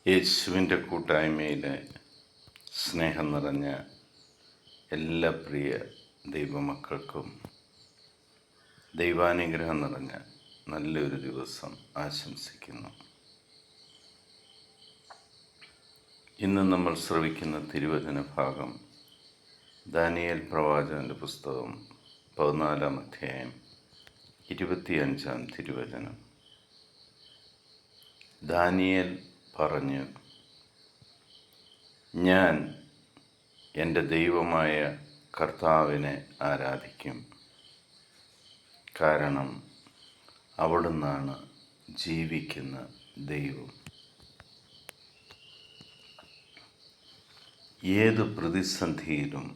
യേശുവിൻ്റെ കൂട്ടായ്മയിലെ സ്നേഹം നിറഞ്ഞ എല്ലാ പ്രിയ ദൈവമക്കൾക്കും ദൈവാനുഗ്രഹം നിറഞ്ഞ നല്ലൊരു ദിവസം ആശംസിക്കുന്നു. ഇന്ന് നമ്മൾ ശ്രവിക്കുന്ന തിരുവചന ഭാഗം ദാനിയേൽ പ്രവാചകൻ്റെ പുസ്തകം 14-ാം അധ്യായം 25-ാം തിരുവചനം. ദാനിയേൽ പറഞ്ഞു, ഞാൻ എൻ്റെ ദൈവമായ കർത്താവിനെ ആരാധിക്കും, കാരണം അവിടുന്നാണ് ജീവിക്കുന്ന ദൈവം. ഏത് പ്രതിസന്ധിയിലും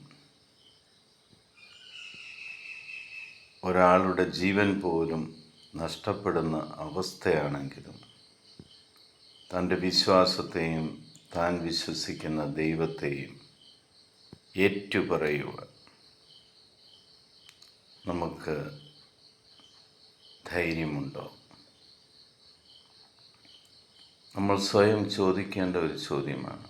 ഒരാളുടെ ജീവൻ പോലും നഷ്ടപ്പെടുന്ന അവസ്ഥയാണെങ്കിലും തൻ്റെ വിശ്വാസത്തെയും താൻ വിശ്വസിക്കുന്ന ദൈവത്തെയും ഏറ്റുപറയുക നമുക്ക് ധൈര്യമുണ്ടോ? നമ്മൾ സ്വയം ചോദിക്കേണ്ട ഒരു ചോദ്യമാണ്.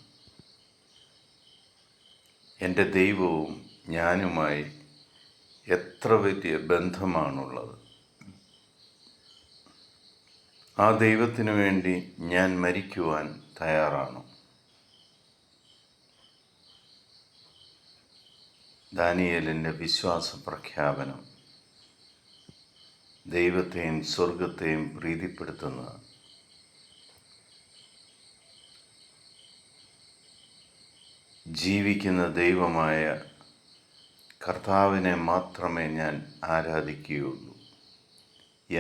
എൻ്റെ ദൈവവും ഞാനുമായി എത്ര വലിയ ബന്ധമാണുള്ളത്? ആ ദൈവത്തിനു വേണ്ടി ഞാൻ മരിക്കുവാൻ തയ്യാറാണോ? ദാനിയേലിൻ്റെ വിശ്വാസ പ്രഖ്യാപനം ദൈവത്തെയും സ്വർഗത്തെയും പ്രീതിപ്പെടുത്തുന്നത്. ജീവിക്കുന്ന ദൈവമായ കർത്താവിനെ മാത്രമേ ഞാൻ ആരാധിക്കുകയുള്ളൂ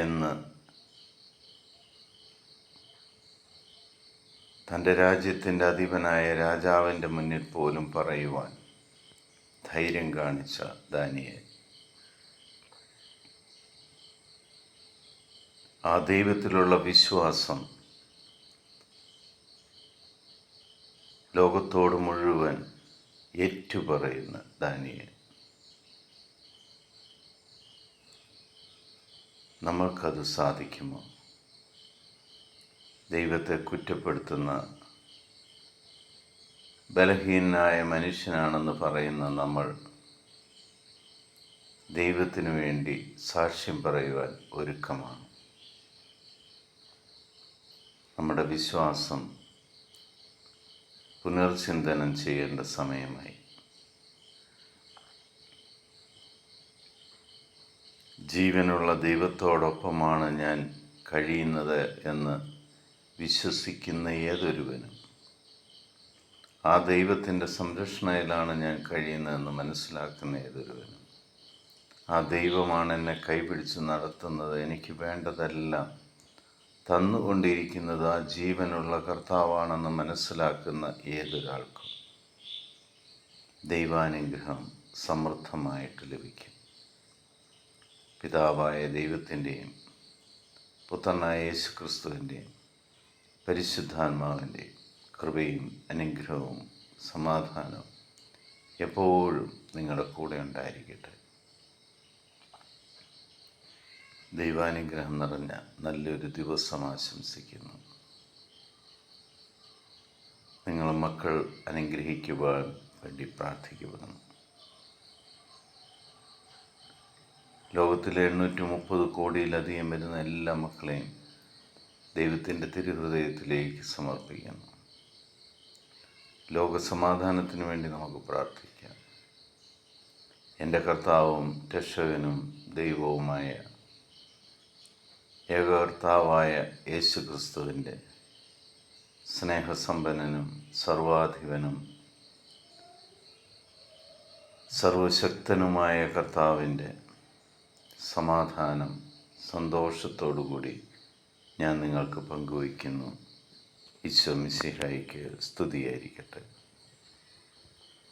എന്ന് തൻ്റെ രാജ്യത്തിൻ്റെ അധിപനായ രാജാവിൻ്റെ മുന്നിൽ പോലും പറയുവാൻ ധൈര്യം കാണിച്ച ദാനിയേൽ ആ ദൈവത്തിലുള്ള വിശ്വാസം ലോകത്തോട് മുഴുവൻ ഏറ്റുപറയുന്ന ദാനിയേൽ. നമ്മൾക്കത് സാധിക്കുമോ? ദൈവത്തെ കുറ്റപ്പെടുത്തുന്ന ബലഹീനനായ മനുഷ്യനാണെന്ന് പറയുന്ന നമ്മൾ ദൈവത്തിനു വേണ്ടി സാക്ഷ്യം പറയുവാൻ ഒരുക്കമാണ്. നമ്മുടെ വിശ്വാസം പുനർചിന്തനം ചെയ്യേണ്ട സമയമായി. ജീവനുള്ള ദൈവത്തോടൊപ്പമാണ് ഞാൻ കഴിയുന്നത് എന്ന് വിശ്വസിക്കുന്ന ഏതൊരുവനും, ആ ദൈവത്തിൻ്റെ സംരക്ഷണയിലാണ് ഞാൻ കഴിയുന്നതെന്ന് മനസ്സിലാക്കുന്ന ഏതൊരുവനും, ആ ദൈവമാണ് എന്നെ കൈപിടിച്ച് നടത്തുന്നത്, എനിക്ക് വേണ്ടതെല്ലാം തന്നുകൊണ്ടിരിക്കുന്നത് ആ ജീവനുള്ള കർത്താവാണെന്ന് മനസ്സിലാക്കുന്ന ഏതൊരാൾക്കും ദൈവാനുഗ്രഹം സമൃദ്ധമായിട്ട് ലഭിക്കും. പിതാവായ ദൈവത്തിൻ്റെയും പുത്രനായ യേശു ക്രിസ്തുവിൻ്റെയും പരിശുദ്ധാത്മാവിൻ്റെയും കൃപയും അനുഗ്രഹവും സമാധാനവും എപ്പോഴും നിങ്ങളുടെ കൂടെ ഉണ്ടായിരിക്കട്ടെ. ദൈവാനുഗ്രഹം നിറഞ്ഞ നല്ലൊരു ദിവസം ആശംസിക്കുന്നു. നിങ്ങൾ മക്കൾ അനുഗ്രഹിക്കുവാൻ വേണ്ടി പ്രാർത്ഥിക്കപ്പെടുന്നു. ലോകത്തിലെ 830 കോടിയിലധികം വരുന്ന എല്ലാ മക്കളെയും ദൈവത്തിൻ്റെ തിരുഹൃദയത്തിലേക്ക് സമർപ്പിക്കുന്നു. ലോകസമാധാനത്തിന് വേണ്ടി നമുക്ക് പ്രാർത്ഥിക്കാം. എൻ്റെ കർത്താവും രക്ഷകനും ദൈവവുമായ ഏകകർത്താവായ യേശു ക്രിസ്തുവിൻ്റെ സ്നേഹസമ്പന്നനും സർവാധിപനും സർവശക്തനുമായ കർത്താവിൻ്റെ സമാധാനം സന്തോഷത്തോടുകൂടി ഞാൻ നിങ്ങൾക്ക് പങ്കുവയ്ക്കുന്നു. ഈശോ മിശിഹായ്ക്ക് സ്തുതിയായിരിക്കട്ടെ.